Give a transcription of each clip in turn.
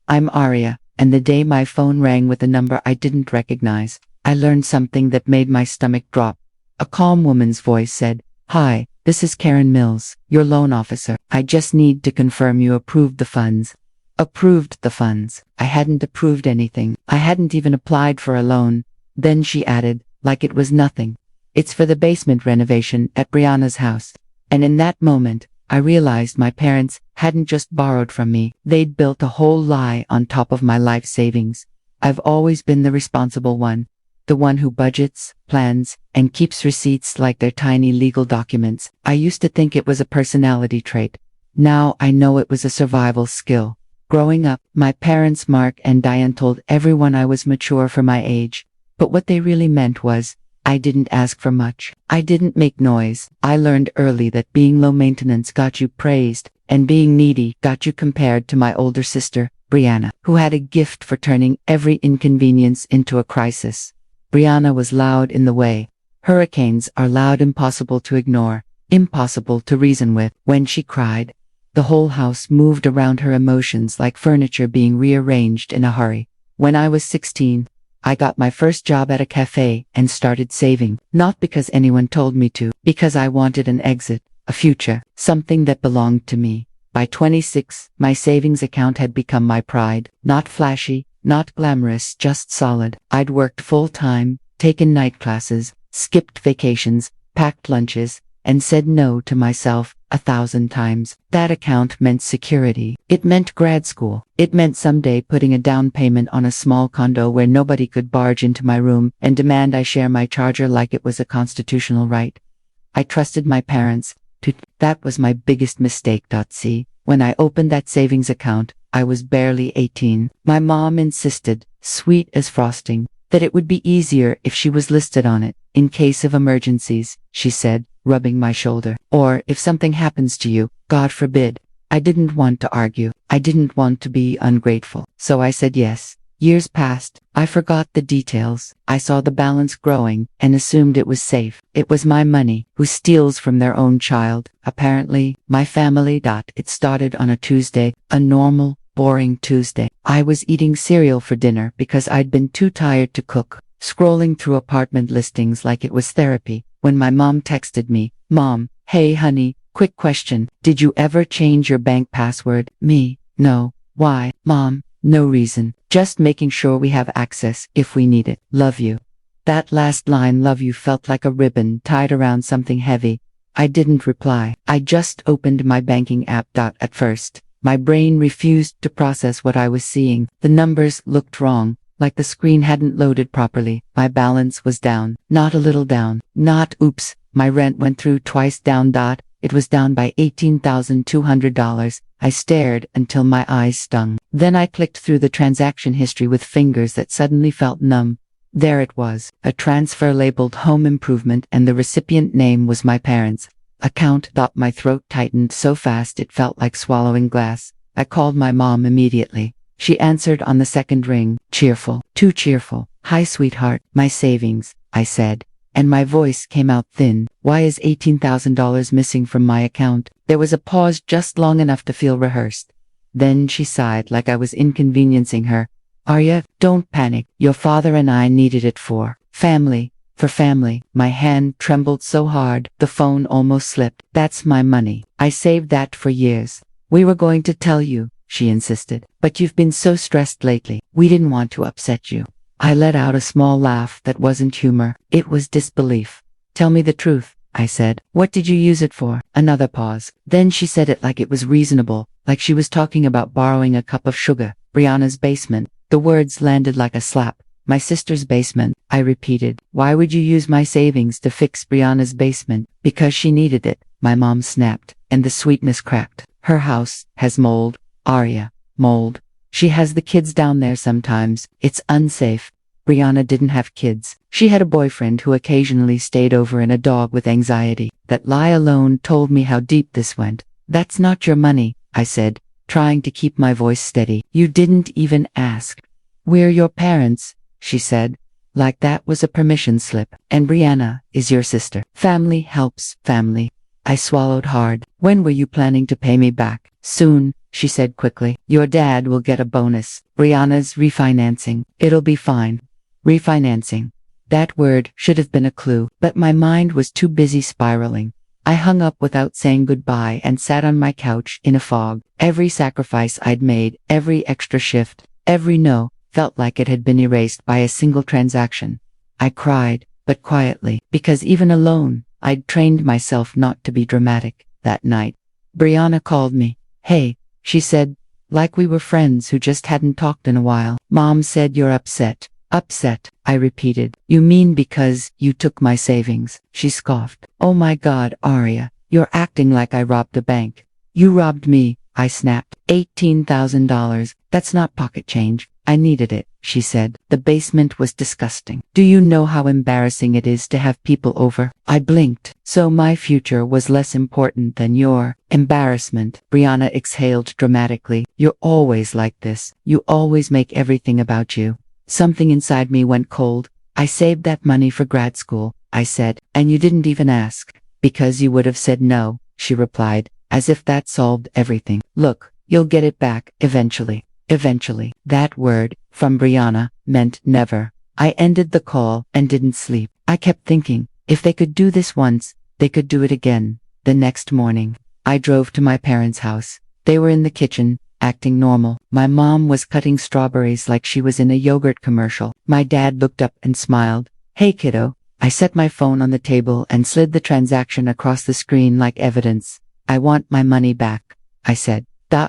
I'm Aria, and the day my phone rang with a number I didn't recognize, I learned something that made my stomach drop. A calm woman's voice said, "Hi, this is Karen Mills, your loan officer. I just need to confirm you approved the funds." Approved the funds. I hadn't approved anything. I hadn't even applied for a loan. Then she added, like it was nothing, "It's for the basement renovation at Brianna's house." And in that moment, I realized my parents hadn't just borrowed from me. They'd built a whole lie on top of my life savings. I've always been the responsible one. The one who budgets, plans, and keeps receipts like they're tiny legal documents. I used to think it was a personality trait. Now I know it was a survival skill. Growing up, my parents Mark and Diane told everyone I was mature for my age. But what they really meant was, I didn't ask for much. I didn't make noise. I learned early that being low maintenance got you praised, and being needy got you compared to my older sister, Brianna, who had a gift for turning every inconvenience into a crisis. Brianna was loud in the way. Hurricanes are loud, impossible to ignore, impossible to reason with. When she cried, the whole house moved around her emotions like furniture being rearranged in a hurry. When I was 16, I got my first job at a cafe and started saving, not because anyone told me to, because I wanted an exit, a future, something that belonged to me. By 26, my savings account had become my pride, not flashy, not glamorous, just solid. I'd worked full-time, taken night classes, skipped vacations, packed lunches, and said no to myself 1,000 times. That account meant security. It meant grad school. It meant someday putting a down payment on a small condo where nobody could barge into my room and demand I share my charger like it was a constitutional right. I trusted my parents. That was my biggest mistake. See, when I opened that savings account, I was barely 18. My mom insisted, sweet as frosting, that it would be easier if she was listed on it, in case of emergencies, she said, rubbing my shoulder. Or if something happens to you, God forbid. I didn't want to argue. I didn't want to be ungrateful. So I said yes. Years passed. I forgot the details. I saw the balance growing and assumed it was safe. It was my money. Who steals from their own child? Apparently, my family. It started on a Tuesday, a normal, boring Tuesday. I was eating cereal for dinner because I'd been too tired to cook, scrolling through apartment listings like it was therapy, when my mom texted me, "Mom, hey honey, quick question. Did you ever change your bank password?" Me, "No." "Why, Mom?" "No reason. Just making sure we have access if we need it. Love you." That last line, "love you," felt like a ribbon tied around something heavy. I didn't reply. I just opened my banking app. At first, my brain refused to process what I was seeing. The numbers looked wrong, like the screen hadn't loaded properly. My balance was down. Not a little down. Not oops, my rent went through twice down. It was down by $18,200. I stared until my eyes stung. Then I clicked through the transaction history with fingers that suddenly felt numb. There it was, a transfer labeled home improvement, and the recipient name was my parents' account. My throat tightened so fast it felt like swallowing glass. I called my mom immediately. She answered on the second ring, cheerful, too cheerful. "Hi sweetheart, my savings," I said, and my voice came out thin. "Why is $18,000 missing from my account?" There was a pause just long enough to feel rehearsed. Then she sighed like I was inconveniencing her. "Arya, don't panic. Your father and I needed it for family. For family." My hand trembled so hard, the phone almost slipped. "That's my money. I saved that for years. We were going to tell you," she insisted, "but you've been so stressed lately. We didn't want to upset you." I let out a small laugh that wasn't humor. It was disbelief. "Tell me the truth," I said. "What did you use it for?" Another pause. Then she said it like it was reasonable, like she was talking about borrowing a cup of sugar. "Brianna's basement." The words landed like a slap. "My sister's basement," I repeated. "Why would you use my savings to fix Brianna's basement?" "Because she needed it," my mom snapped, and the sweetness cracked. "Her house has mold, Arya. Mold. She has the kids down there sometimes. It's unsafe." Brianna didn't have kids. She had a boyfriend who occasionally stayed over and a dog with anxiety. That lie alone told me how deep this went. "That's not your money," I said, trying to keep my voice steady. "You didn't even ask." "We're your parents," she said, like that was a permission slip. "And Brianna is your sister. Family helps family." I swallowed hard. "When were you planning to pay me back?" "Soon," she said quickly. Your dad will get a bonus. Brianna's refinancing. It'll be fine. Refinancing. That word should have been a clue, but my mind was too busy spiraling. I hung up without saying goodbye and sat on my couch in a fog. Every sacrifice I'd made, every extra shift, every no, felt like it had been erased by a single transaction. I cried, but quietly, because even alone, I'd trained myself not to be dramatic. That night, Brianna called me. Hey, she said, like we were friends who just hadn't talked in a while. Mom said you're upset. Upset, I repeated. You mean because you took my savings? She scoffed. Oh my God, Aria, you're acting like I robbed a bank. You robbed me, I snapped. $18,000, that's not pocket change. I needed it, she said. The basement was disgusting. Do you know how embarrassing it is to have people over? I blinked. So my future was less important than your embarrassment. Brianna exhaled dramatically. You're always like this. You always make everything about you. Something inside me went cold. I saved that money for grad school, I said, and you didn't even ask. Because you would have said no, she replied, as if that solved everything. Look, you'll get it back, eventually. Eventually. That word, from Brianna, meant never. I ended the call and didn't sleep. I kept thinking, if they could do this once, they could do it again. The next morning, I drove to my parents' house. They were in the kitchen, acting normal. My mom was cutting strawberries like she was in a yogurt commercial. My dad looked up and smiled. Hey kiddo. I set my phone on the table and slid the transaction across the screen like evidence. I want my money back, I said.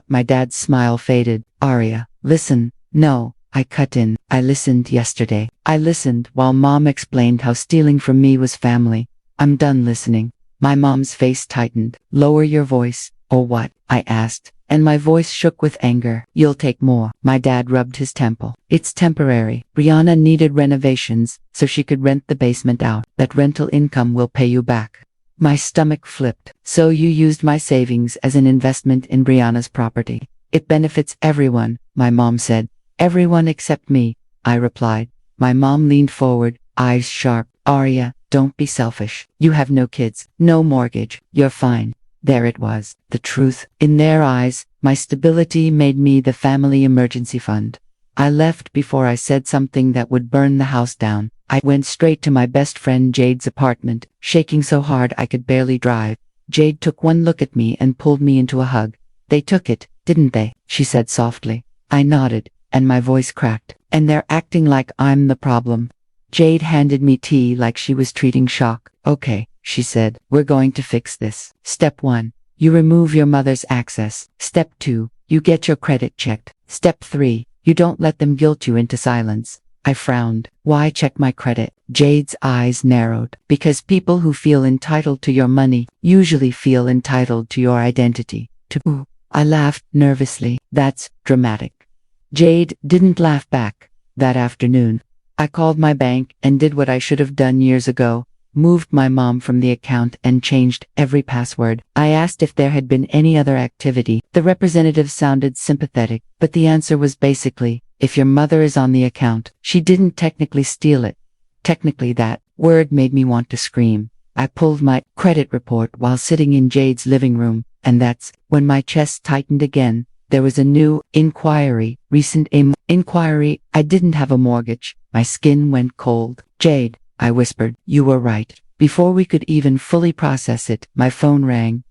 My dad's smile faded. Aria, listen. No, I cut in. I listened yesterday. I listened while Mom explained how stealing from me was family. I'm done listening. My mom's face tightened. Lower your voice, or what? I asked, and my voice shook with anger. You'll take more. My dad rubbed his temple. It's temporary. Brianna needed renovations, so she could rent the basement out. That rental income will pay you back. My stomach flipped. So you used my savings as an investment in Brianna's property. It benefits everyone, my mom said. Everyone except me, I replied. My mom leaned forward, eyes sharp. Aria, don't be selfish. You have no kids, no mortgage. You're fine. There it was, the truth. In their eyes, my stability made me the family emergency fund. I left before I said something that would burn the house down. I went straight to my best friend Jade's apartment, shaking so hard I could barely drive. Jade took one look at me and pulled me into a hug. They took it, didn't they? She said softly. I nodded, and my voice cracked. And they're acting like I'm the problem. Jade handed me tea like she was treating shock. Okay, she said, we're going to fix this. Step 1. You remove your mother's access. Step 2. You get your credit checked. Step 3. You don't let them guilt you into silence. I frowned. Why check my credit? Jade's eyes narrowed. Because people who feel entitled to your money usually feel entitled to your identity. I laughed nervously. That's dramatic. Jade didn't laugh back. That afternoon, I called my bank and did what I should have done years ago. Moved my mom from the account and changed every password. I asked if there had been any other activity. The representative sounded sympathetic, but the answer was basically, if your mother is on the account, she didn't technically steal it. Technically, that word made me want to scream. I pulled my credit report while sitting in Jade's living room, and that's when my chest tightened again. There was a new inquiry, recent inquiry. I didn't have a mortgage. My skin went cold. Jade, I whispered, you were right. Before we could even fully process it, my phone rang.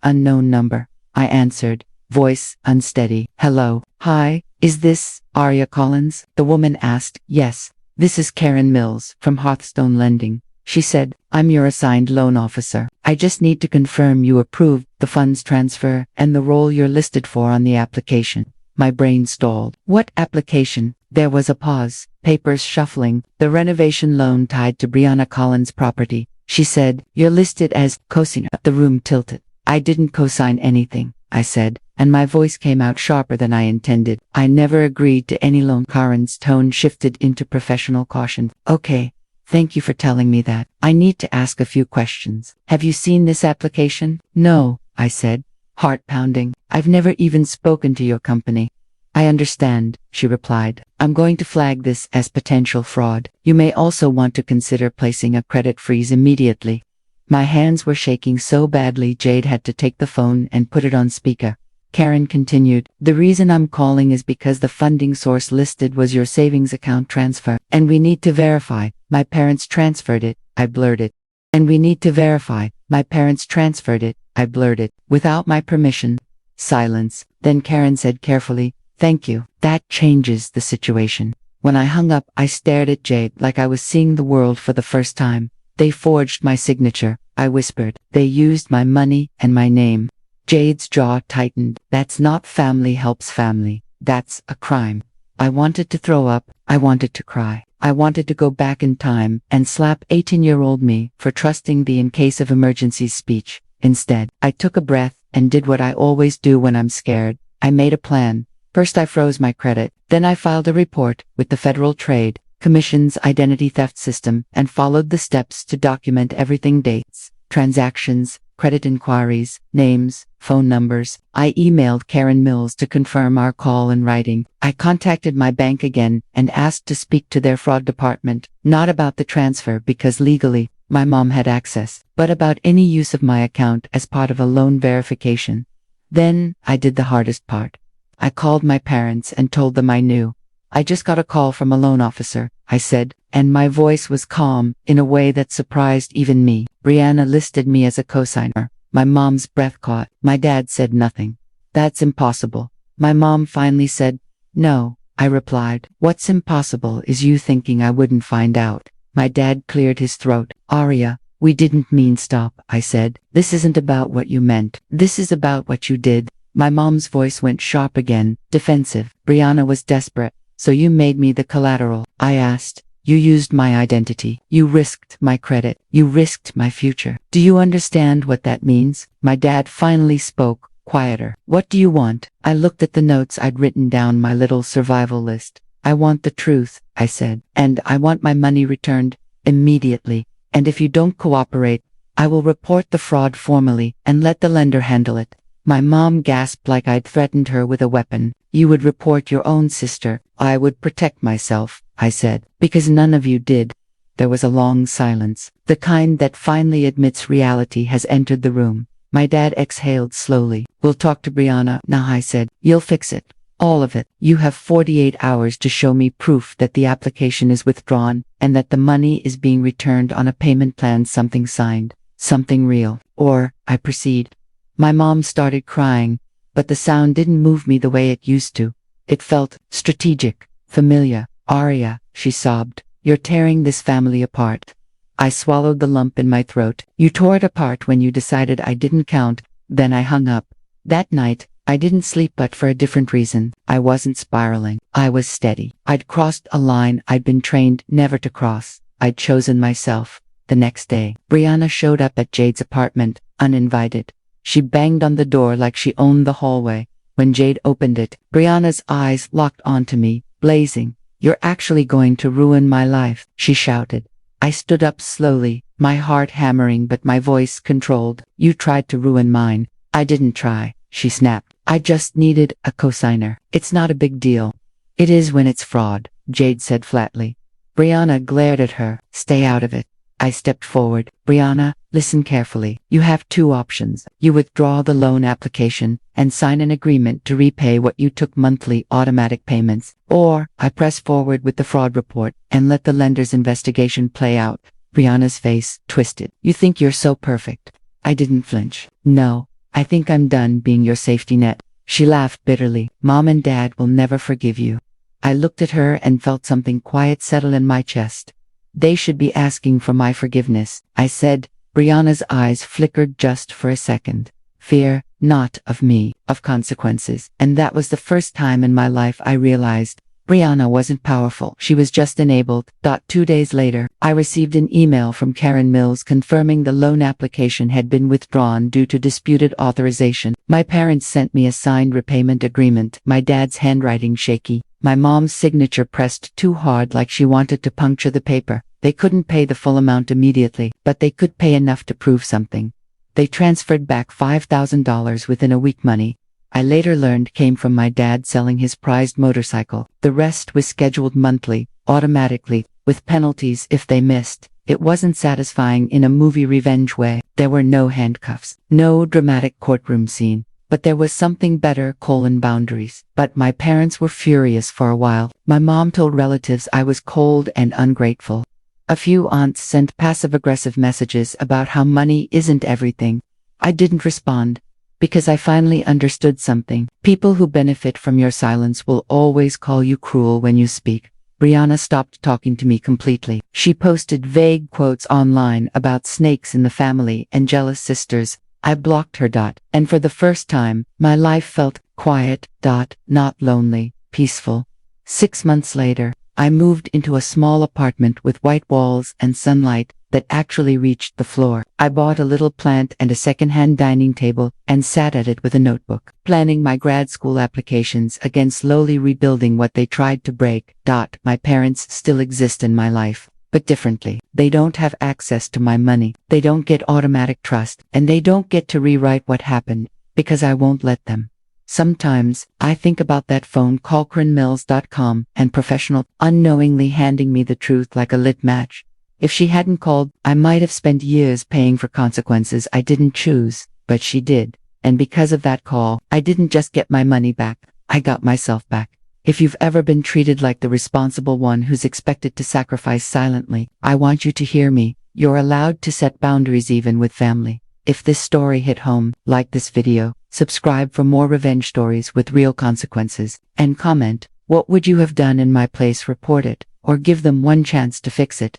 Unknown number. I answered, voice unsteady. Hello. Hi, is this Aria Collins? The woman asked. Yes, this is Karen Mills from Hearthstone Lending. She said, I'm your assigned loan officer. I just need to confirm you approved the funds transfer and the role you're listed for on the application. My brain stalled. What application? There was a pause, papers shuffling, the renovation loan tied to Brianna Collins' property. She said, you're listed as co-signer. The room tilted. I didn't co-sign anything, I said, and my voice came out sharper than I intended. I never agreed to any loan. Karen's tone shifted into professional caution. Okay. Thank you for telling me that. I need to ask a few questions. Have you seen this application? No, I said, heart pounding. I've never even spoken to your company. I understand, she replied. I'm going to flag this as potential fraud. You may also want to consider placing a credit freeze immediately. My hands were shaking so badly Jade had to take the phone and put it on speaker. Karen continued. The reason I'm calling is because the funding source listed was your savings account transfer, and we need to verify. My parents transferred it, I blurted. And we need to verify. My parents transferred it, I blurted. Without my permission. Silence. Then Karen said carefully, thank you. That changes the situation. When I hung up, I stared at Jade like I was seeing the world for the first time. They forged my signature, I whispered. They used my money and my name. Jade's jaw tightened. That's not family helps family. That's a crime. I wanted to throw up. I wanted to cry. I wanted to go back in time and slap 18-year-old me for trusting the in case of emergencies speech. Instead, I took a breath and did what I always do when I'm scared. I made a plan. First I froze my credit, then I filed a report with the Federal Trade Commission's identity theft system and followed the steps to document everything: dates, transactions, credit inquiries, names, phone numbers. I emailed Karen Mills to confirm our call in writing. I contacted my bank again and asked to speak to their fraud department, not about the transfer because legally, my mom had access, but about any use of my account as part of a loan verification. Then, I did the hardest part. I called my parents and told them I knew. I just got a call from a loan officer, I said, and my voice was calm in a way that surprised even me. Brianna listed me as a cosigner. My mom's breath caught. My dad said nothing. That's impossible. My mom finally said, no, I replied. What's impossible is you thinking I wouldn't find out. My dad cleared his throat. Aria, we didn't mean stop, I said. This isn't about what you meant. This is about what you did. My mom's voice went sharp again, defensive. Brianna was desperate. So you made me the collateral? I asked. You used my identity. You risked my credit. You risked my future. Do you understand what that means? My dad finally spoke, quieter. What do you want? I looked at the notes I'd written down my little survival list. I want the truth, I said. And I want my money returned, immediately. And if you don't cooperate, I will report the fraud formally and let the lender handle it. My mom gasped like I'd threatened her with a weapon. You would report your own sister. I would protect myself, I said, because none of you did. There was a long silence, the kind that finally admits reality has entered the room. My dad exhaled slowly. We'll talk to Brianna now, I said. You'll fix it. All of it. You have 48 hours to show me proof that the application is withdrawn and that the money is being returned on a payment plan, something signed, something real. Or, I proceed. My mom started crying, but the sound didn't move me the way it used to. It felt strategic, familiar. Aria, she sobbed, you're tearing this family apart. I swallowed the lump in my throat. You tore it apart when you decided I didn't count. Then I hung up. That night, I didn't sleep, but for a different reason. I wasn't spiraling. I was steady. I'd crossed a line I'd been trained never to cross. I'd chosen myself. The next day, Brianna showed up at Jade's apartment, uninvited. She banged on the door like she owned the hallway. When Jade opened it, Brianna's eyes locked onto me, blazing. You're actually going to ruin my life, she shouted. I stood up slowly, my heart hammering but my voice controlled. You tried to ruin mine. I didn't try, she snapped. I just needed a cosigner. It's not a big deal. It is when it's fraud, Jade said flatly. Brianna glared at her. Stay out of it. I stepped forward. Brianna, listen carefully. You have two options. You withdraw the loan application and sign an agreement to repay what you took, monthly automatic payments. Or, I press forward with the fraud report and let the lender's investigation play out. Brianna's face twisted. You think you're so perfect. I didn't flinch. No, I think I'm done being your safety net. She laughed bitterly. Mom and Dad will never forgive you. I looked at her and felt something quiet settle in my chest. They should be asking for my forgiveness, I said. Brianna's eyes flickered just for a second. Fear, not of me, of consequences. And that was the first time in my life I realized Brianna wasn't powerful. She was just enabled. 2 days later, I received an email from Karen Mills confirming the loan application had been withdrawn due to disputed authorization. My parents sent me a signed repayment agreement, my dad's handwriting shaky. My mom's signature pressed too hard like she wanted to puncture the paper. They couldn't pay the full amount immediately, but they could pay enough to prove something. They transferred back $5,000 within a week. Money I later learned came from my dad selling his prized motorcycle. The rest was scheduled monthly, automatically, with penalties if they missed. It wasn't satisfying in a movie revenge way. There were no handcuffs, no dramatic courtroom scene. But there was something better: boundaries. But my parents were furious for a while. My mom told relatives I was cold and ungrateful. A few aunts sent passive-aggressive messages about how money isn't everything. I didn't respond, because I finally understood something. People who benefit from your silence will always call you cruel when you speak. Brianna stopped talking to me completely. She posted vague quotes online about snakes in the family and jealous sisters. I blocked her. And for the first time, my life felt quiet. Not lonely, peaceful. 6 months later, I moved into a small apartment with white walls and sunlight that actually reached the floor. I bought a little plant and a second-hand dining table and sat at it with a notebook, planning my grad school applications, again slowly rebuilding what they tried to break. My parents still exist in my life, but differently. They don't have access to my money, they don't get automatic trust, and they don't get to rewrite what happened, because I won't let them. Sometimes, I think about that phone call, KarenMills.com, and professional, unknowingly handing me the truth like a lit match. If she hadn't called, I might have spent years paying for consequences I didn't choose, but she did. And because of that call, I didn't just get my money back, I got myself back. If you've ever been treated like the responsible one who's expected to sacrifice silently, I want you to hear me. You're allowed to set boundaries even with family. If this story hit home, like this video, subscribe for more revenge stories with real consequences, and comment, what would you have done in my place? Report it, or give them one chance to fix it.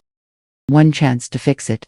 One chance to fix it.